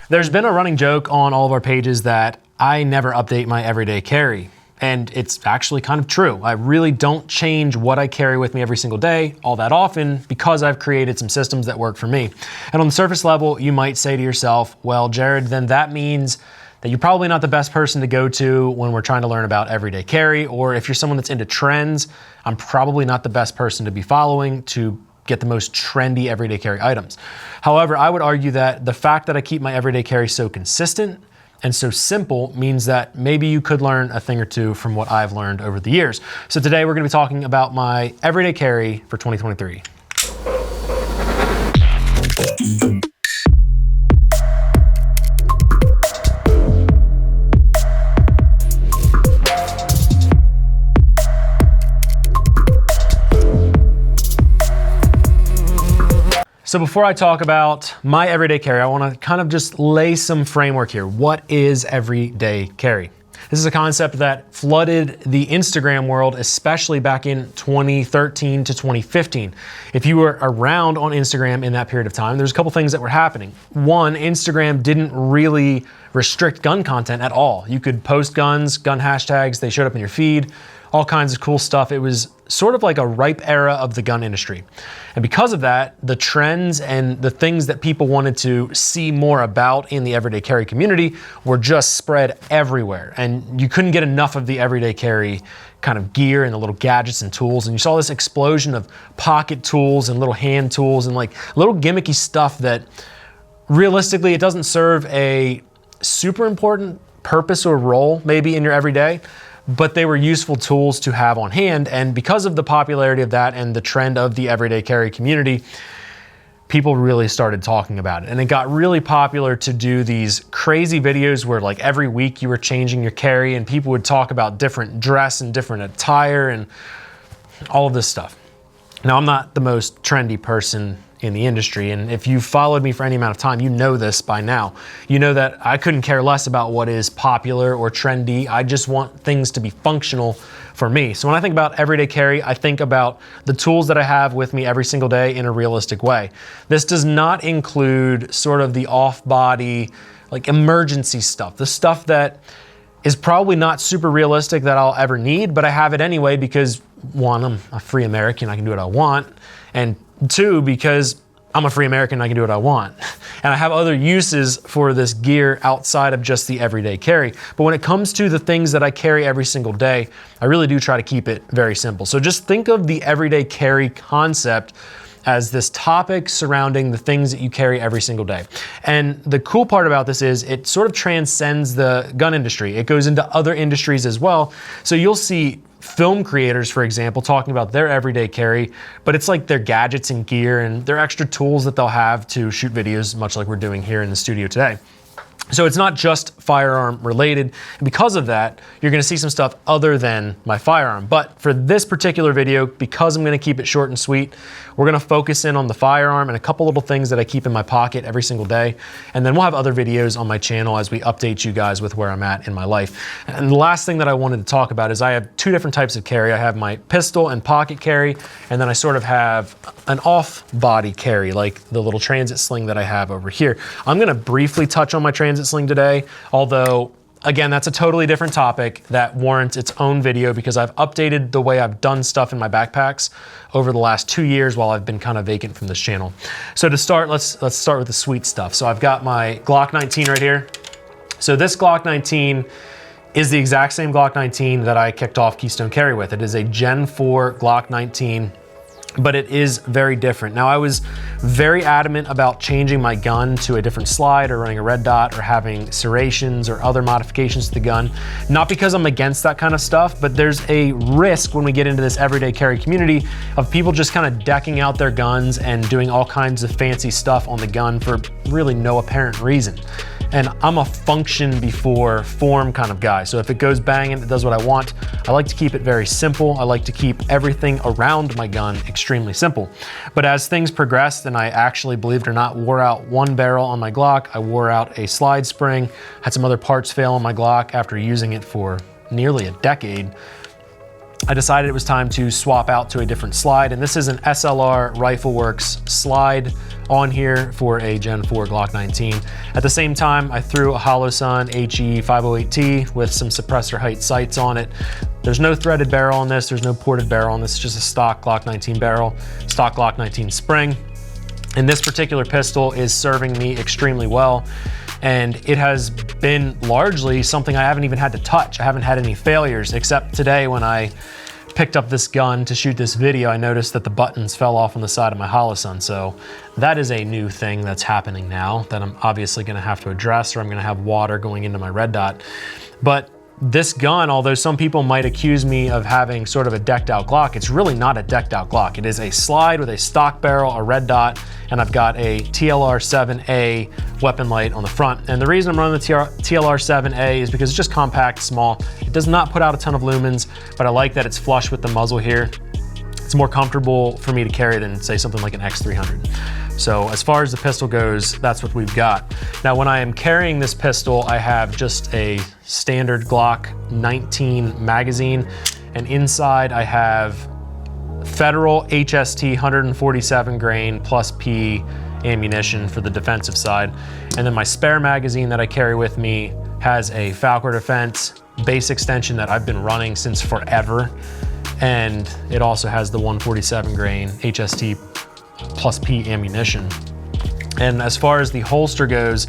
There's been a running joke on all of our pages that I never update my everyday carry. And it's actually kind of true. I really don't change what I carry with me every single day all that often because I've created some systems that work for me. And on the surface level, you might say to yourself, well, Jared, then that means that you're probably not the best person to go to when we're trying to learn about everyday carry, or if you're someone that's into trends, I'm probably not the best person to be following to get the most trendy everyday carry items. However, I would argue that the fact that I keep my everyday carry so consistent and so simple means that maybe you could learn a thing or two from what I've learned over the years. So today we're gonna be talking about my everyday carry for 2023. So before I talk about my everyday carry, I wanna kind of just lay some framework here. What is everyday carry? This is a concept that flooded the Instagram world, especially back in 2013 to 2015. If you were around on Instagram in that period of time, there's a couple things that were happening. One, Instagram didn't really restrict gun content at all. You could post guns, gun hashtags, they showed up in your feed, all kinds of cool stuff. It was sort of like a ripe era of the gun industry. And because of that, the trends and the things that people wanted to see more about in the everyday carry community were just spread everywhere. And you couldn't get enough of the everyday carry kind of gear and the little gadgets and tools. And you saw this explosion of pocket tools and little hand tools and like little gimmicky stuff that realistically, it doesn't serve a super important purpose or role maybe in your everyday, but they were useful tools to have on hand. And because of the popularity of that and the trend of the everyday carry community, people really started talking about it. And it got really popular to do these crazy videos where like every week you were changing your carry and people would talk about different dress and different attire and all of this stuff. Now, I'm not the most trendy person in the industry, and if you've followed me for any amount of time, you know this by now. You know that I couldn't care less about what is popular or trendy. I just want things to be functional for me. So when I think about everyday carry, I think about the tools that I have with me every single day in a realistic way. This does not include sort of the off-body, like emergency stuff, the stuff that is probably not super realistic that I'll ever need, but I have it anyway because one, I'm a free American, I can do what I want, and two, because I'm a free American, I can do what I want. And I have other uses for this gear outside of just the everyday carry. But when it comes to the things that I carry every single day, I really do try to keep it very simple. So just think of the everyday carry concept as this topic surrounding the things that you carry every single day. And the cool part about this is it sort of transcends the gun industry. It goes into other industries as well. So you'll see film creators, for example, talking about their everyday carry, but it's like their gadgets and gear and their extra tools that they'll have to shoot videos, much like we're doing here in the studio today. So it's not just firearm related. And because of that, you're gonna see some stuff other than my firearm. But for this particular video, because I'm gonna keep it short and sweet, we're gonna focus in on the firearm and a couple little things that I keep in my pocket every single day. And then we'll have other videos on my channel as we update you guys with where I'm at in my life. And the last thing that I wanted to talk about is I have two different types of carry. I have my pistol and pocket carry, and then I sort of have an off-body carry, like the little transit sling that I have over here. I'm gonna briefly touch on my transit sling today, although again, that's a totally different topic that warrants its own video because I've updated the way I've done stuff in my backpacks over the last 2 years while I've been kind of vacant from this channel. So to start, let's start with the sweet stuff. So I've got my Glock 19 right here. So this Glock 19 is the exact same Glock 19 that I kicked off Keystone Carry with. It is a Gen 4 Glock 19, but it is very different. Now, I was very adamant about changing my gun to a different slide or running a red dot or having serrations or other modifications to the gun. Not because I'm against that kind of stuff, but there's a risk when we get into this everyday carry community of people just kind of decking out their guns and doing all kinds of fancy stuff on the gun for really no apparent reason. And I'm a function before form kind of guy. So if it goes bang and it does what I want, I like to keep it very simple. I like to keep everything around my gun extremely simple. But as things progressed, and I actually, believe it or not, wore out one barrel on my Glock, I wore out a slide spring, had some other parts fail on my Glock after using it for nearly a decade. I decided it was time to swap out to a different slide, and this is an SLR Rifleworks slide on here for a Gen 4 Glock 19. At the same time, I threw a Holosun HE508T with some suppressor height sights on it. There's no threaded barrel on this, there's no ported barrel on this, it's just a stock Glock 19 barrel, stock Glock 19 spring. And this particular pistol is serving me extremely well. And it has been largely something I haven't even had to touch. I haven't had any failures, except today when I picked up this gun to shoot this video, I noticed that the buttons fell off on the side of my Holosun. So that is a new thing that's happening now that I'm obviously gonna have to address, or I'm gonna have water going into my red dot. But this gun, although some people might accuse me of having sort of a decked out Glock, it's really not a decked out Glock. It is a slide with a stock barrel, a red dot, and I've got a TLR7A weapon light on the front. And the reason I'm running the TLR7A is because it's just compact, small. It does not put out a ton of lumens, but I like that it's flush with the muzzle here. It's more comfortable for me to carry than, say, something like an X300. So as far as the pistol goes, that's what we've got. Now, when I am carrying this pistol, I have just a standard Glock 19 magazine, and inside I have Federal HST 147 grain plus P ammunition for the defensive side. And then my spare magazine that I carry with me has a Falcor Defense base extension that I've been running since forever. And it also has the 147 grain HST plus P ammunition. And as far as the holster goes,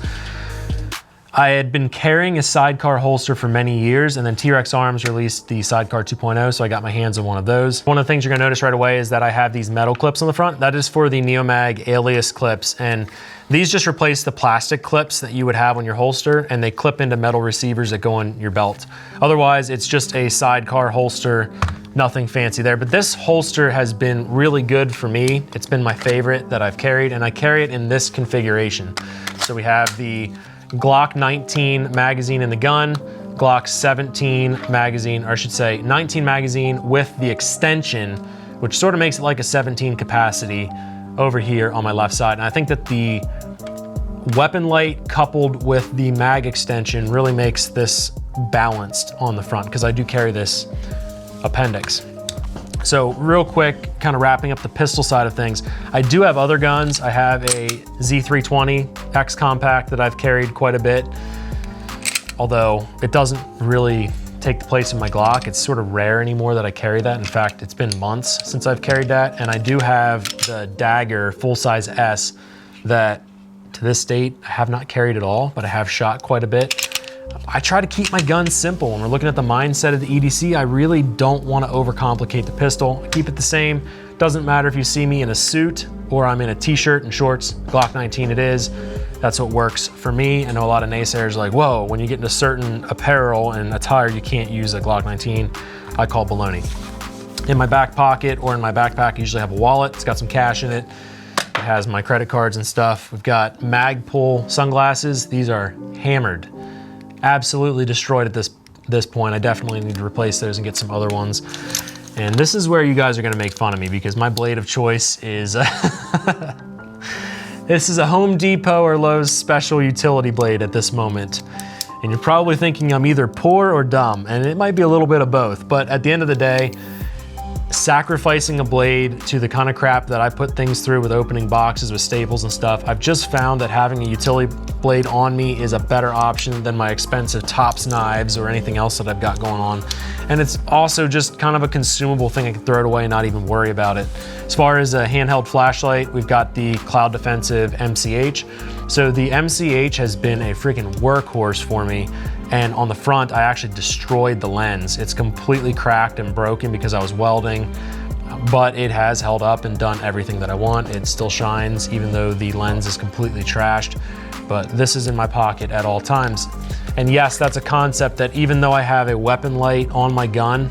I had been carrying a sidecar holster for many years, and then T-Rex Arms released the sidecar 2.0, so I got my hands on one of those. One of the things you're gonna notice right away is that I have these metal clips on the front. That is for the Neomag Alias clips, and these just replace the plastic clips that you would have on your holster, and they clip into metal receivers that go on your belt. Otherwise, it's just a sidecar holster, nothing fancy there. But this holster has been really good for me. It's been my favorite that I've carried, and I carry it in this configuration. So we have the Glock 19 magazine in the gun, Glock 17 magazine, or I should say 19 magazine with the extension, which sort of makes it like a 17 capacity over here on my left side. And I think that the weapon light coupled with the mag extension really makes this balanced on the front, because I do carry this appendix. So real quick, kind of wrapping up the pistol side of things, I do have other guns. I have a Z320 X Compact that I've carried quite a bit, although it doesn't really take the place of my Glock. It's sort of rare anymore that I carry that. In fact, it's been months since I've carried that. And I do have the Dagger full-size S that to this date, I have not carried at all, but I have shot quite a bit. I try to keep my guns simple. When we're looking at the mindset of the EDC, I really don't want to overcomplicate the pistol. I keep it the same. Doesn't matter if you see me in a suit or I'm in a t-shirt and shorts, Glock 19 it is. That's what works for me. I know a lot of naysayers are like, whoa, when you get into certain apparel and attire, you can't use a Glock 19. I call baloney. In my back pocket or in my backpack, I usually have a wallet. It's got some cash in it. It has my credit cards and stuff. We've got Magpul sunglasses. These are hammered. Absolutely destroyed at this point. I definitely need to replace those and get some other ones. And this is where you guys are gonna make fun of me, because my blade of choice is, this is a Home Depot or Lowe's special utility blade at this moment. And you're probably thinking I'm either poor or dumb, and it might be a little bit of both, but at the end of the day, sacrificing a blade to the kind of crap that I put things through with opening boxes with staples and stuff, I've just found that having a utility blade on me is a better option than my expensive Tops knives or anything else that I've got going on. And it's also just kind of a consumable thing. I can throw it away and not even worry about it. As far as a handheld flashlight, we've got the Cloud Defensive MCH. So the MCH has been a freaking workhorse for me. And on the front, I actually destroyed the lens. It's completely cracked and broken because I was welding, but it has held up and done everything that I want. It still shines, even though the lens is completely trashed. But this is in my pocket at all times. And yes, that's a concept that even though I have a weapon light on my gun,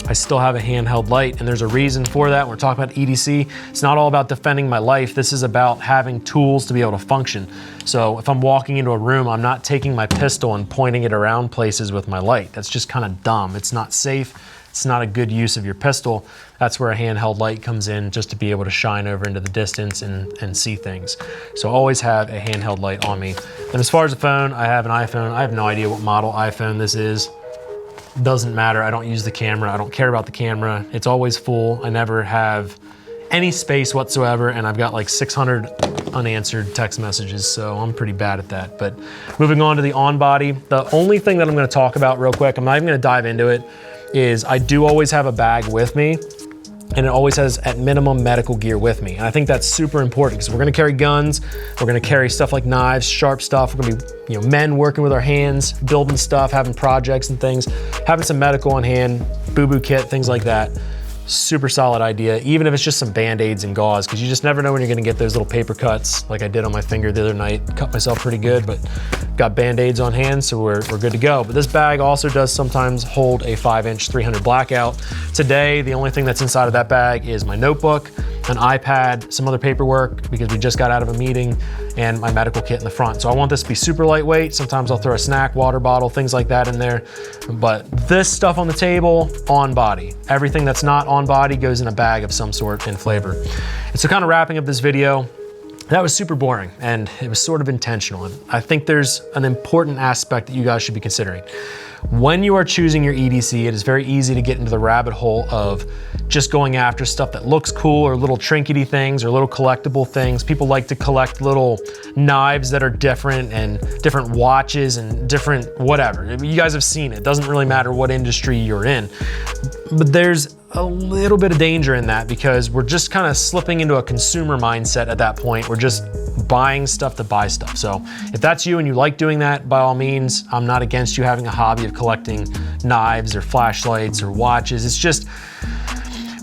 I still have a handheld light, and there's a reason for that. We're talking about EDC. It's not all about defending my life. This is about having tools to be able to function. So if I'm walking into a room, I'm not taking my pistol and pointing it around places with my light. That's just kind of dumb. It's not safe. It's not a good use of your pistol. That's where a handheld light comes in, just to be able to shine over into the distance and see things. So always have a handheld light on me. And as far as the phone, I have an iPhone. I have no idea what model iPhone this is. doesn't matter. I don't use the camera. I don't care about the camera. It's always full. I never have any space whatsoever, and I've got like 600 unanswered text messages, so I'm pretty bad at that. But moving on to the on body, the only thing that I'm gonna talk about real quick, I'm not even gonna dive into it, is I do always have a bag with me, and it always has at minimum medical gear with me. And I think that's super important because we're gonna carry guns, we're gonna carry stuff like knives, sharp stuff, we're gonna be men working with our hands, building stuff, having projects and things, having some medical on hand, boo-boo kit, things like that. Super solid idea, even if it's just some Band-Aids and gauze, because you just never know when you're gonna get those little paper cuts like I did on my finger the other night. Cut myself pretty good, but got Band-Aids on hand, so we're good to go. But this bag also does sometimes hold a 5-inch 300 blackout. Today, the only thing that's inside of that bag is my notebook, an iPad, some other paperwork because we just got out of a meeting, and my medical kit in the front. So I want this to be super lightweight. Sometimes I'll throw a snack, water bottle, things like that in there. But this stuff on the table, on body. Everything that's not on body goes in a bag of some sort in flavor. And so kind of wrapping up this video, that was super boring and it was sort of intentional. And I think there's an important aspect that you guys should be considering. When you are choosing your EDC, it is very easy to get into the rabbit hole of just going after stuff that looks cool or little trinkety things or little collectible things. People like to collect little knives that are different and different watches and different whatever. You guys have seen it. It doesn't really matter what industry you're in. But there's a little bit of danger in that because we're just kind of slipping into a consumer mindset at that point. We're just buying stuff to buy stuff. So if that's you and you like doing that, by all means, I'm not against you having a hobby of collecting knives or flashlights or watches. It's just,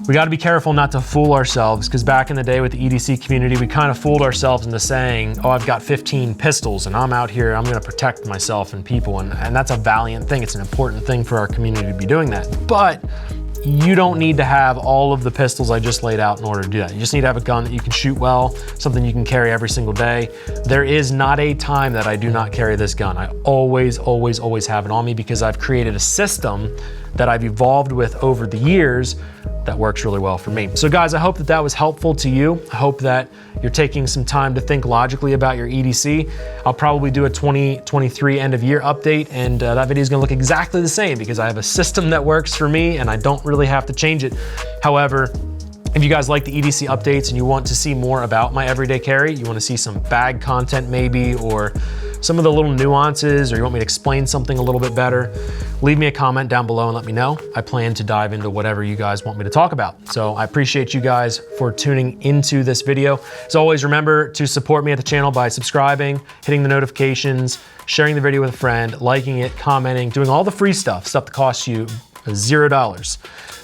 we got to be careful not to fool ourselves, because back in the day with the EDC community, we kind of fooled ourselves into saying, oh, I've got 15 pistols and I'm out here, I'm going to protect myself and people. And that's a valiant thing. It's an important thing for our community to be doing that. But you don't need to have all of the pistols I just laid out in order to do that. You just need to have a gun that you can shoot well, something you can carry every single day. There is not a time that I do not carry this gun. I always, always, always have it on me because I've created a system that I've evolved with over the years that works really well for me. So guys, I hope that that was helpful to you. I hope that you're taking some time to think logically about your EDC. I'll probably do a 2023 end of year update, and that video is gonna look exactly the same because I have a system that works for me and I don't really have to change it. However, if you guys like the EDC updates and you want to see more about my everyday carry, you want to see some bag content maybe, or some of the little nuances, or you want me to explain something a little bit better, leave me a comment down below and let me know. I plan to dive into whatever you guys want me to talk about. So I appreciate you guys for tuning into this video. As always, remember to support me at the channel by subscribing, hitting the notifications, sharing the video with a friend, liking it, commenting, doing all the free stuff that costs you $0.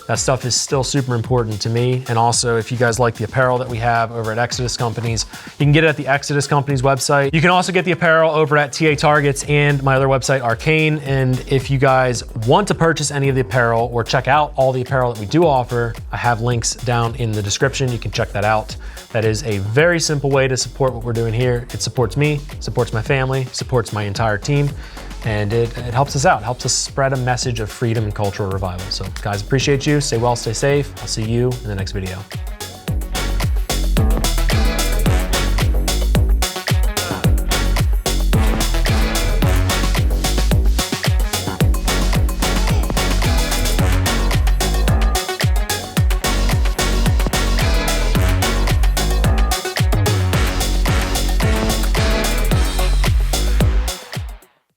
That stuff is still super important to me. And also, if you guys like the apparel that we have over at Exodus Companies, you can get it at the Exodus Companies website. You can also get the apparel over at TA Targets and my other website, Arcane. And if you guys want to purchase any of the apparel or check out all the apparel that we do offer, I have links down in the description. You can check that out. That is a very simple way to support what we're doing here. It supports me, supports my family, supports my entire team. And it helps us out, helps us spread a message of freedom and cultural revival. So guys, appreciate you. Stay well, stay safe. I'll see you in the next video.